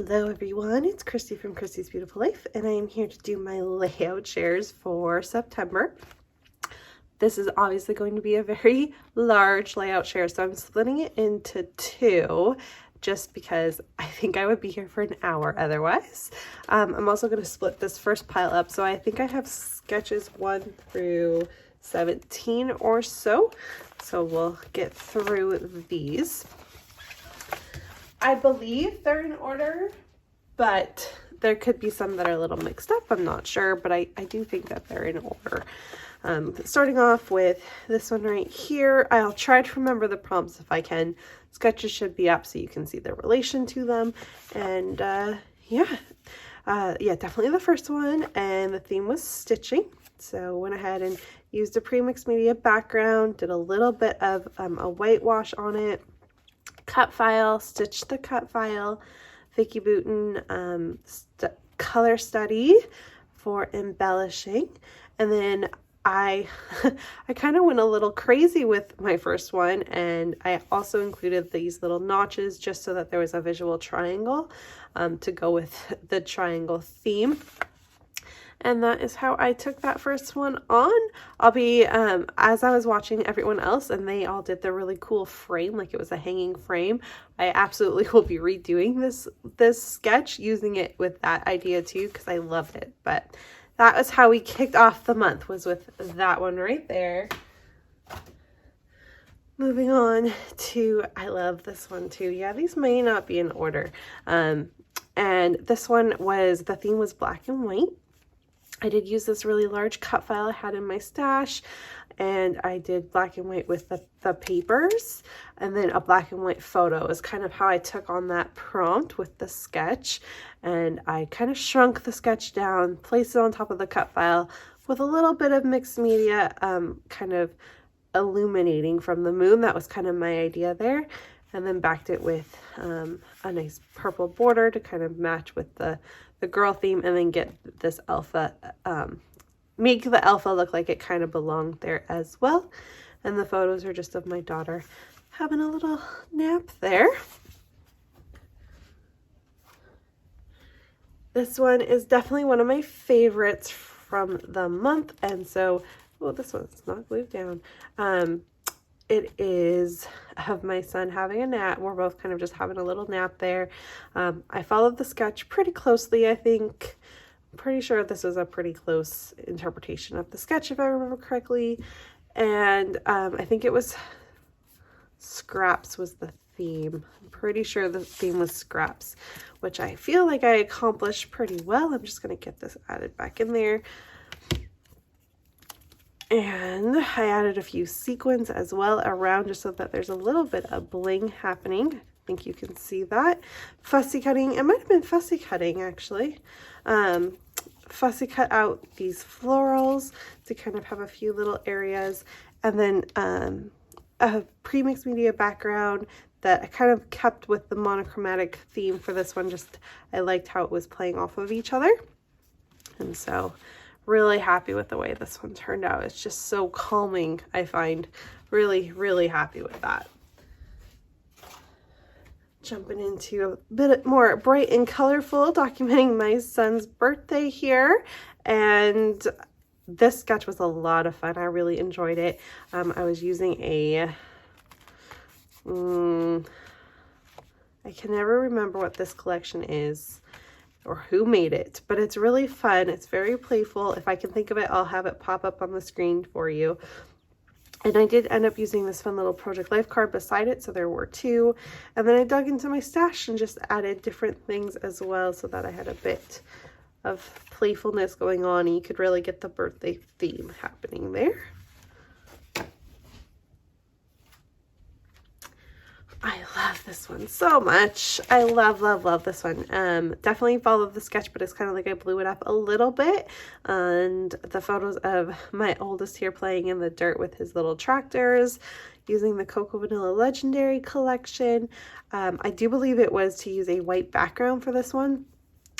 Hello everyone, it's Christy from Christy's Beautiful Life, and I am here to do my layout shares for September. This is obviously going to be a very large layout share, so I'm splitting it into two just because I think I would be here for an hour otherwise. I'm also going to split this first pile up, so I think I have sketches 1 through 17 or so, so we'll get through these. I believe they're in order, but there could be some that are a little mixed up. I'm not sure, but I do think that they're in order. Starting off with this one right here, I'll try to remember the prompts if I can. Sketches should be up so you can see the relation to them. And yeah, definitely the first one. And the theme was stitching. So went ahead and used a pre-mixed media background, did a little bit of a whitewash on it. Cut file, stitched the cut file, Vicky Bouton color study for embellishing, and then I kind of went a little crazy with my first one, and I also included these little notches just so that there was a visual triangle to go with the triangle theme. And that is how I took that first one on. I'll be, as I was watching everyone else and they all did the really cool frame, like it was a hanging frame, I absolutely will be redoing this sketch using it with that idea too, because I loved it. But that was how we kicked off the month, was with that one right there. Moving on to, I love this one too. Yeah, these may not be in order. And this one was, the theme was black and white. I did use this really large cut file I had in my stash, and I did black and white with the papers, and then a black and white photo is kind of how I took on that prompt with the sketch. And I kind of shrunk the sketch down, placed it on top of the cut file with a little bit of mixed media kind of illuminating from the moon. That was kind of my idea there. And then backed it with a nice purple border to kind of match with the girl theme, and then get this alpha, make the alpha look like it kind of belonged there as well. And the photos are just of my daughter having a little nap there. This one is definitely one of my favorites from the month, and so, oh, this one's not glued down. It is of my son having a nap. We're both kind of just having a little nap there. I followed the sketch pretty closely, I think. I'm pretty sure this was a pretty close interpretation of the sketch, if I remember correctly. And I think it was scraps was the theme. I'm pretty sure the theme was scraps, which I feel like I accomplished pretty well. I'm just going to get this added back in there. And I added a few sequins as well around, just so that there's a little bit of bling happening. I think you can see that. Fussy cutting, it might have been fussy cutting actually. Fussy cut out these florals to kind of have a few little areas. And then a pre-mixed media background that I kind of kept with the monochromatic theme for this one. Just, I liked how it was playing off of each other. And so really happy with the way this one turned out. It's just so calming, I find. Really, really happy with that. Jumping into a bit more bright and colorful, documenting my son's birthday here. And this sketch was a lot of fun. I really enjoyed it. I was using a, I can never remember what this collection is or who made it, but it's really fun. It's very playful. If I can think of it, I'll have it pop up on the screen for you. And I did end up using this fun little Project Life card beside it, so there were two. And then I dug into my stash and just added different things as well, so that I had a bit of playfulness going on, and you could really get the birthday theme happening there. I love this one so much. I love this one. Definitely followed the sketch, but it's kind of like I blew it up a little bit. And the photos of my oldest here playing in the dirt with his little tractors, using the Cocoa Vanilla Legendary collection. I do believe it was to use a white background for this one,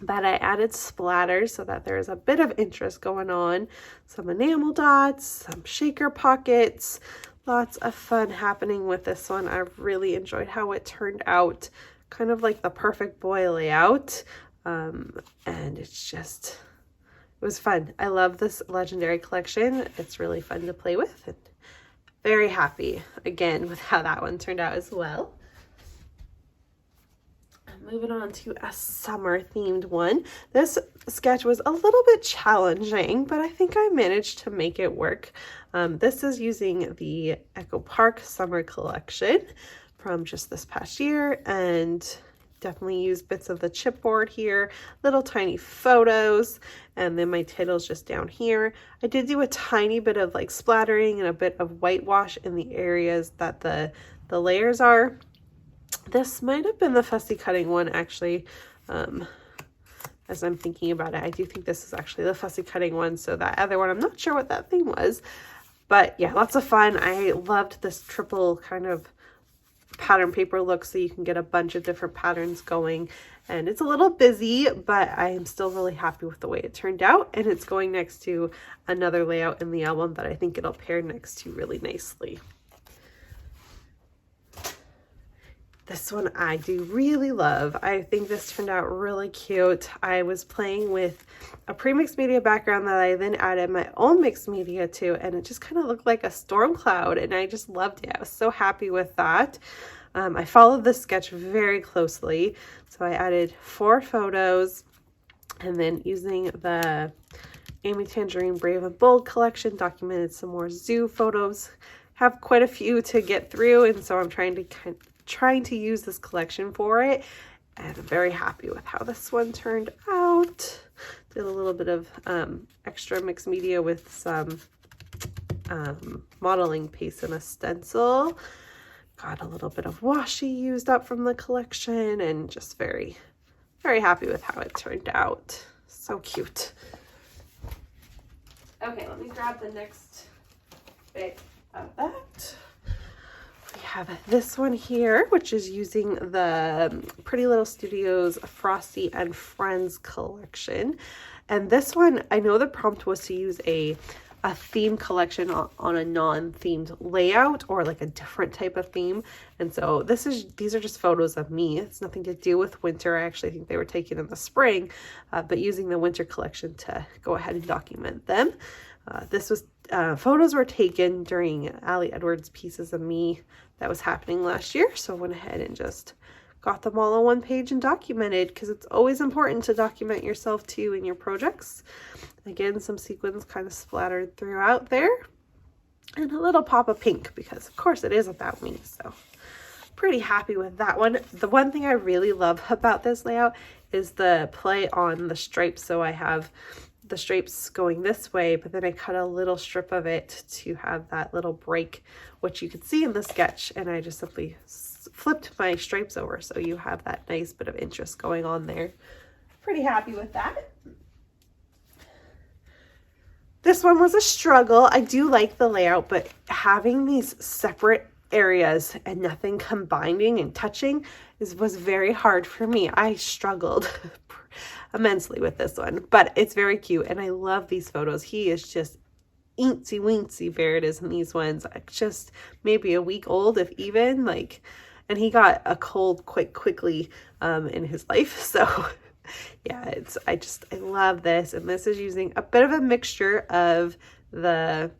but I added splatters so that there's a bit of interest going on. Some enamel dots, some shaker pockets. Lots of fun happening with this one. I really enjoyed how it turned out. kind of like the perfect boy layout. And it's just, it was fun. I love this Legendary collection. It's really fun to play with, and very happy again with how that one turned out as well. Moving on to a summer themed one. This sketch was a little bit challenging, but I think I managed to make it work. This is using the Echo Park summer collection from just this past year, and definitely used bits of the chipboard here, little tiny photos, and then my title's just down here. I did do a tiny bit of like splattering and a bit of whitewash in the areas that the layers are. This might have been the fussy cutting one, actually. As I'm thinking about it, I do think this is actually the fussy cutting one. So that other one, I'm not sure what that thing was, but yeah, lots of fun. I loved this triple kind of pattern paper look, so you can get a bunch of different patterns going, and it's a little busy, but I am still really happy with the way it turned out, and it's going next to another layout in the album that I think it'll pair next to really nicely. This one I do really love. I think this turned out really cute. I was playing with a pre-mixed media background that I then added my own mixed media to, and it just kind of looked like a storm cloud, and I just loved it. I was so happy with that. I followed this sketch very closely, so I added 4 photos, and then using the Amy Tangerine Brave and Bold collection, documented some more zoo photos. Have quite a few to get through, and so I'm trying to use this collection for it, and I'm very happy with how this one turned out. Did a little bit of extra mixed media with some modeling paste and a stencil. Got a little bit of washi used up from the collection, and just very, very happy with how it turned out. So cute. Okay, let me grab the next bit of that. We have this one here, which is using the Pretty Little Studios Frosty and Friends collection. And this one, I know the prompt was to use a theme collection on a non-themed layout, or like a different type of theme. And so these are just photos of me. It's nothing to do with winter. I actually think they were taken in the spring, but using the winter collection to go ahead and document them. Photos were taken during Allie Edwards' Pieces of Me that was happening last year. So I went ahead and just got them all on one page and documented, because it's always important to document yourself too in your projects. Again, some sequins kind of splattered throughout there, and a little pop of pink, because of course it is about me. So pretty happy with that one. The one thing I really love about this layout is the play on the stripes. So I have the stripes going this way, but then I cut a little strip of it to have that little break, which you can see in the sketch, and I just simply flipped my stripes over, so you have that nice bit of interest going on there. Pretty happy with that. This one was a struggle. I do like the layout, but having these separate areas and nothing combining and touching was very hard for me. I struggled immensely with this one, but it's very cute, and I love these photos. He is just eensy weensy. There it is in these ones, just maybe a week old, if even, like, and he got a cold quite quickly in his life. So yeah, I love this. And this is using a bit of a mixture of the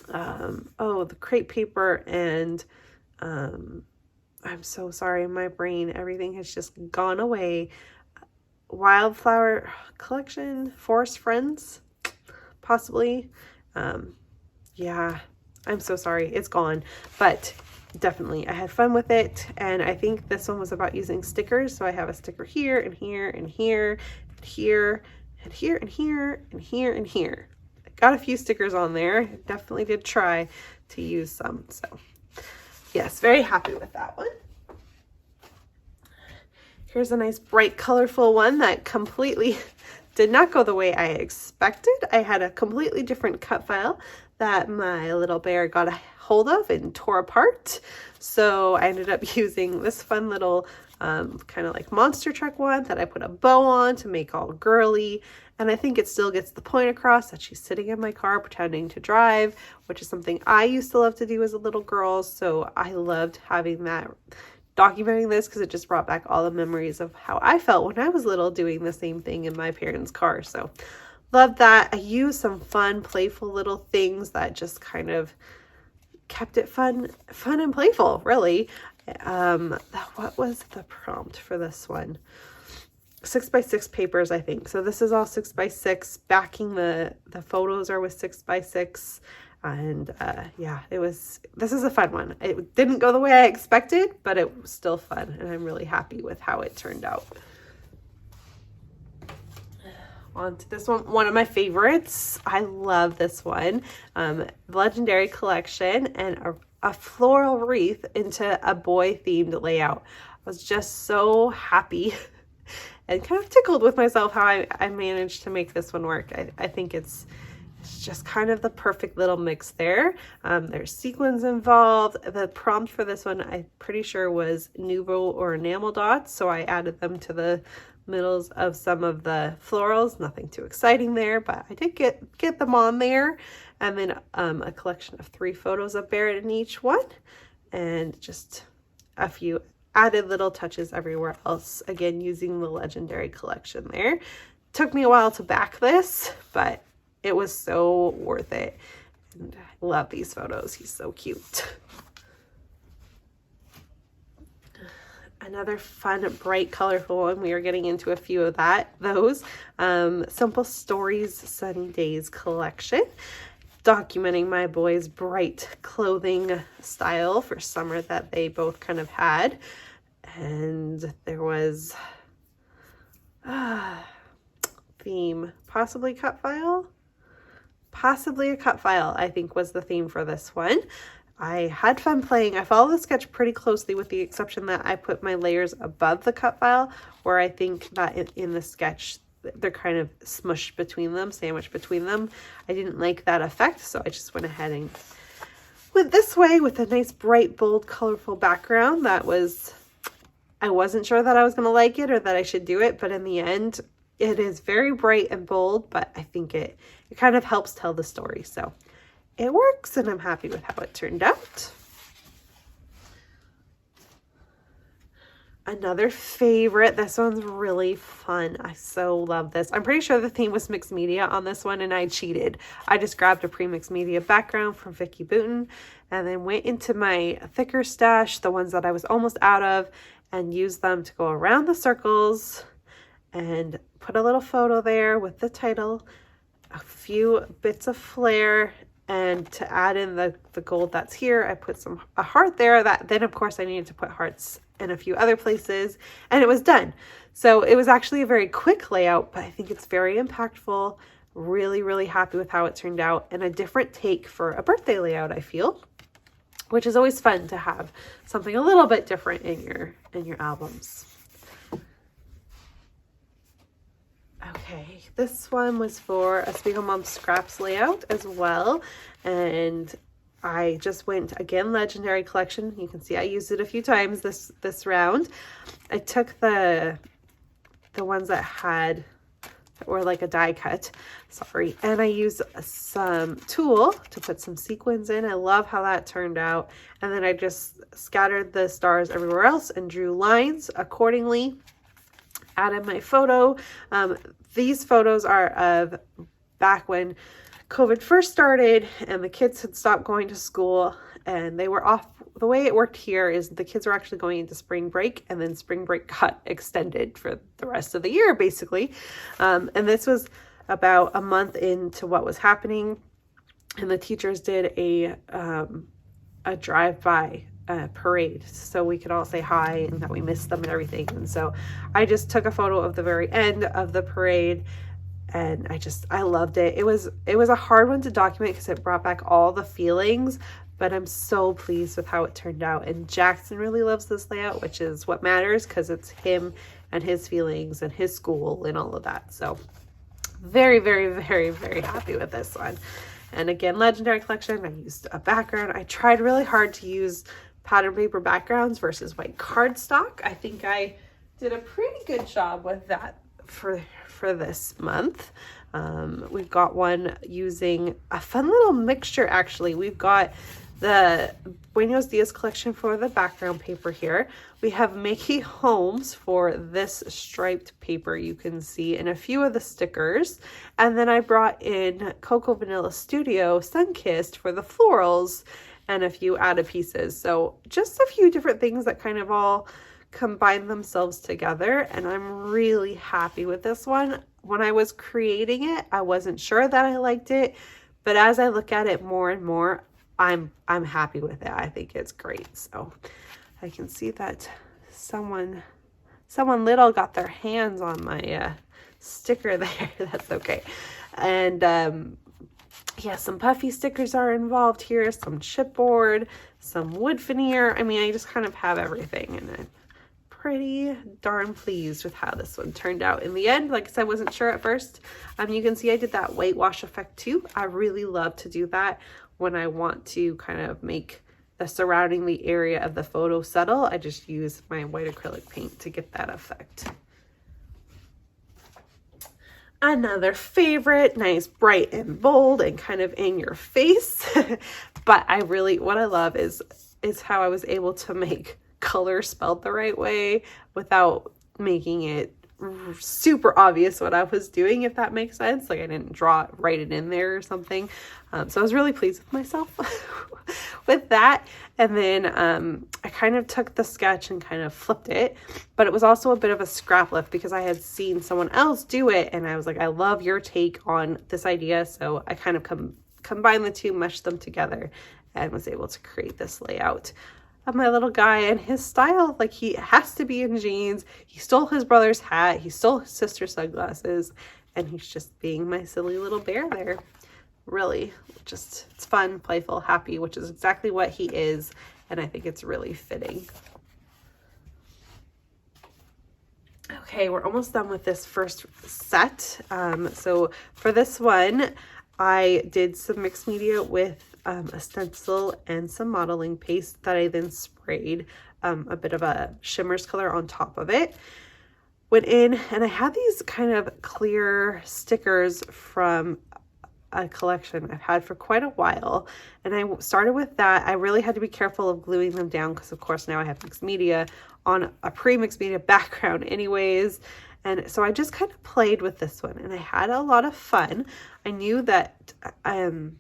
the crepe paper and I'm so sorry, my brain, everything has just gone away. Wildflower collection, Forest Friends, possibly. Yeah, I'm so sorry, it's gone, but definitely I had fun with it. And I think this one was about using stickers, so I have a sticker here and here and here and here and here and here and here and here. I got a few stickers on there. I definitely did try to use some, so yes, very happy with that one. Here's a nice bright colorful one that completely did not go the way I expected. I had a completely different cut file that my little bear got a hold of and tore apart. So I ended up using this fun little kind of like monster truck one that I put a bow on to make all girly. And I think it still gets the point across that she's sitting in my car pretending to drive, which is something I used to love to do as a little girl. So I loved having that documenting this because it just brought back all the memories of how I felt when I was little doing the same thing in my parents' car. So love that. I used some fun, playful little things that just kind of kept it fun and playful, really. What was the prompt for this one? 6x6 papers, I think. So this is all 6x6. Backing the photos are with 6x6. And yeah, this is a fun one. It didn't go the way I expected, but it was still fun. And I'm really happy with how it turned out. On to this one of my favorites. I love this one. Legendary Collection, and a floral wreath into a boy themed layout. I was just so happy and kind of tickled with myself how I managed to make this one work. I think it's just kind of the perfect little mix there. There's sequins involved. The prompt for this one, I'm pretty sure, was Nouveau or enamel dots. So I added them to the middles of some of the florals. Nothing too exciting there, but I did get them on there. And then a collection of 3 photos of Barrett in each one, and just a few added little touches everywhere else. Again, using the Legendary Collection there. Took me a while to back this, but it was so worth it. And I love these photos. He's so cute. Another fun, bright, colorful one. We are getting into a few of those. Simple Stories Sunny Days collection. Documenting my boys' bright clothing style for summer that they both kind of had. And there was theme, possibly a cut file, I think was the theme for this one. I had fun playing. I followed the sketch pretty closely, with the exception that I put my layers above the cut file, where I think that in the sketch they're kind of smushed between them, sandwiched between them. I didn't like that effect, so I just went ahead and went this way with a nice, bright, bold, colorful background. I wasn't sure that I was going to like it or that I should do it, but in the end, it is very bright and bold, but I think it kind of helps tell the story. So it works, and I'm happy with how it turned out. Another favorite. This one's really fun. I so love this. I'm pretty sure the theme was mixed media on this one, and I cheated. I just grabbed a pre-mixed media background from Vicky Booten and then went into my thicker stash, the ones that I was almost out of, and used them to go around the circles and put a little photo there with the title, a few bits of flair, and to add in the gold that's here, I put a heart there. Then of course I needed to put hearts in a few other places, and it was done. So it was actually a very quick layout, but I think it's very impactful. Really, really happy with how it turned out, and a different take for a birthday layout, I feel, which is always fun to have something a little bit different in your albums. Okay, this one was for a Spiegel Mom Scraps layout as well, and I just went, again, Legendary Collection. You can see I used it a few times this round. I took the ones that were like a die cut, and I used some tulle to put some sequins in. I love how that turned out. And then I just scattered the stars everywhere else and drew lines accordingly. Added my photo. These photos are of back when COVID first started and the kids had stopped going to school and they were off. The way it worked here is the kids were actually going into spring break, and then spring break got extended for the rest of the year, basically. And this was about a month into what was happening, and the teachers did a drive-by parade, so we could all say hi and that we missed them and everything. And so I just took a photo of the very end of the parade, and I loved it. It was a hard one to document because it brought back all the feelings, but I'm so pleased with how it turned out. And Jackson really loves this layout, which is what matters, because it's him and his feelings and his school and all of that. So very, very, very, very happy with this one. And again, Legendary Collection, I used a background. I tried really hard to use pattern paper backgrounds versus white cardstock. I think I did a pretty good job with that for this month. We've got one using a fun little mixture, actually. We've got the Buenos Dias collection for the background paper here. We have Mickey Holmes for this striped paper you can see, and a few of the stickers. And then I brought in Cocoa Vanilla Studio Sunkissed for the florals and a few added pieces. So just a few different things that kind of all combine themselves together, and I'm really happy with this one. When I was creating it, I wasn't sure that I liked it, but as I look at it more and more, I'm happy with it. I think it's great. So I can see that someone little got their hands on my sticker there. That's okay. And yeah, some puffy stickers are involved here, some chipboard, some wood veneer. I mean, I just kind of have everything, and I'm pretty darn pleased with how this one turned out in the end. Like I said, I wasn't sure at first. You can see I did that whitewash effect too. I really love to do that when I want to kind of make the surrounding the area of the photo subtle. I just use my white acrylic paint to get that effect. Another favorite, nice, bright and bold and kind of in your face. But what I love is how I was able to make color spelled the right way without making it super obvious what I was doing, if that makes sense. Like I didn't write it in there or something. So I was really pleased with myself with that. And then I kind of took the sketch and kind of flipped it, but it was also a bit of a scrap lift because I had seen someone else do it, and I was like, I love your take on this idea. So I kind of combined the two, meshed them together, and was able to create this layout of my little guy and his style. Like, he has to be in jeans. He stole his brother's hat. He stole his sister's sunglasses, and he's just being my silly little bear there. Really, just, it's fun, playful, happy, which is exactly what he is, and I think it's really fitting. Okay, we're almost done with this first set. So for this one, I did some mixed media with a stencil and some modeling paste that I then sprayed a bit of a shimmers color on top of it. Went in, and I had these kind of clear stickers from a collection I've had for quite a while, and I started with that. I really had to be careful of gluing them down because of course now I have mixed media on a pre-mixed media background anyways, and so I just kind of played with this one, and I had a lot of fun. I knew that I'm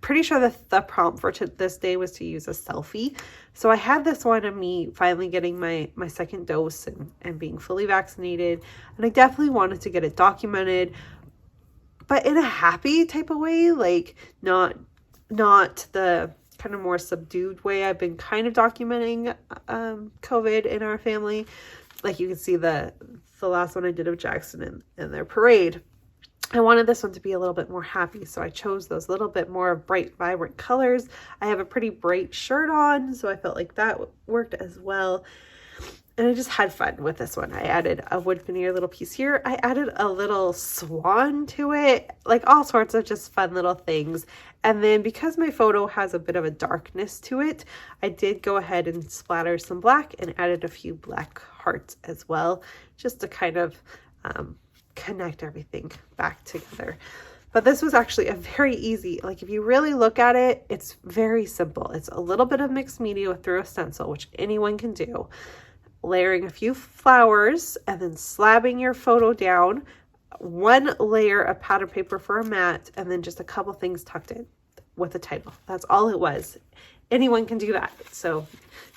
pretty sure that the prompt for this day was to use a selfie. So I had this one of me finally getting my second dose and being fully vaccinated. And I definitely wanted to get it documented, but in a happy type of way, like not the kind of more subdued way I've been kind of documenting COVID in our family. Like you can see the last one I did of Jackson and their parade. I wanted this one to be a little bit more happy, so I chose those little bit more bright, vibrant colors. I have a pretty bright shirt on, so I felt like that worked as well. And I just had fun with this one. I added a wood veneer little piece here. I added a little swan to it, like all sorts of just fun little things. And then because my photo has a bit of a darkness to it, I did go ahead and splatter some black and added a few black hearts as well, just to kind of connect everything back together. But this was actually a very easy, like if you really look at it, it's very simple. It's a little bit of mixed media through a stencil, which anyone can do. Layering a few flowers and then slabbing your photo down, one layer of pattern paper for a mat, and then just a couple things tucked in with a title. That's all it was. Anyone can do that. So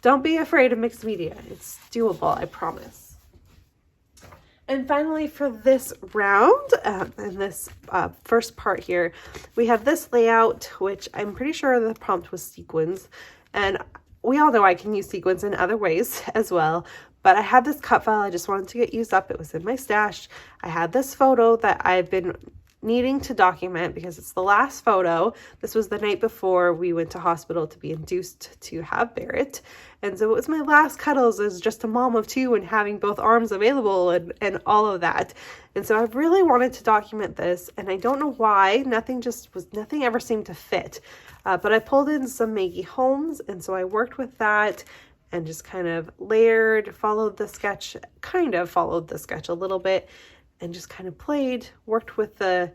don't be afraid of mixed media. It's doable, I promise. And finally, for this round, and this first part here, we have this layout, which I'm pretty sure the prompt was sequins. And we all know I can use sequins in other ways as well, but I had this cut file I just wanted to get used up. It was in my stash. I had this photo that I've been needing to document because it's the last photo. This was the night before we went to hospital to be induced to have Barrett. And so it was my last cuddles as just a mom of two and having both arms available and all of that. And so I really wanted to document this, and I don't know why. Nothing ever seemed to fit. But I pulled in some Maggie Holmes, and so I worked with that and just kind of layered, followed the sketch a little bit, and just kind of worked with the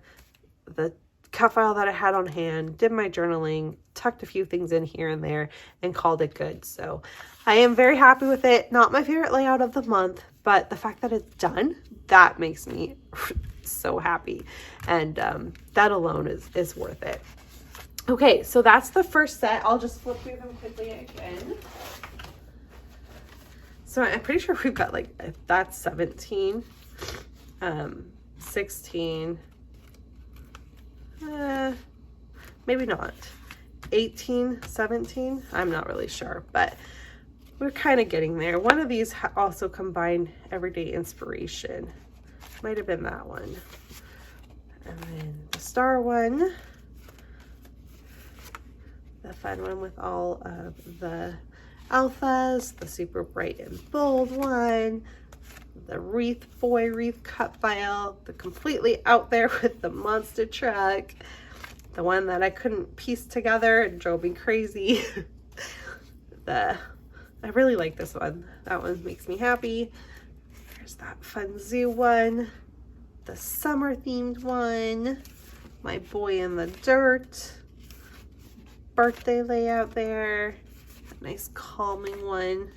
cut file that I had on hand, did my journaling, tucked a few things in here and there, and called it good. So I am very happy with it. Not my favorite layout of the month, but the fact that it's done, that makes me so happy. And that alone is worth it. Okay, so that's the first set. I'll just flip through them quickly again. So I'm pretty sure we've got like, that's 17, 16, maybe not, 18, 17, I'm not really sure, but we're kind of getting there. One of these also combined everyday inspiration. Might have been that one. And then the star one, the fun one with all of the alphas, the super bright and bold one, the wreath cut file, the completely out there with the monster truck, the one that I couldn't piece together and drove me crazy. I really like this one. That one makes me happy. There's that fun zoo one, the summer themed one, my boy in the dirt, birthday layout there, a nice calming one,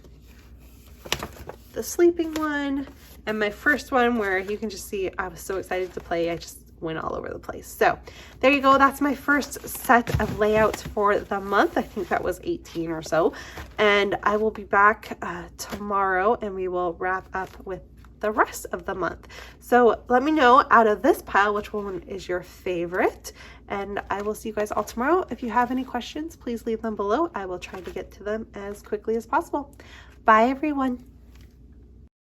the sleeping one, and my first one where you can just see I was so excited to play. I just went all over the place. So there you go. That's my first set of layouts for the month. I think that was 18 or so. And I will be back tomorrow and we will wrap up with the rest of the month. So let me know out of this pile which one is your favorite, and I will see you guys all tomorrow. If you have any questions, please leave them below. I will try to get to them as quickly as possible. Bye everyone.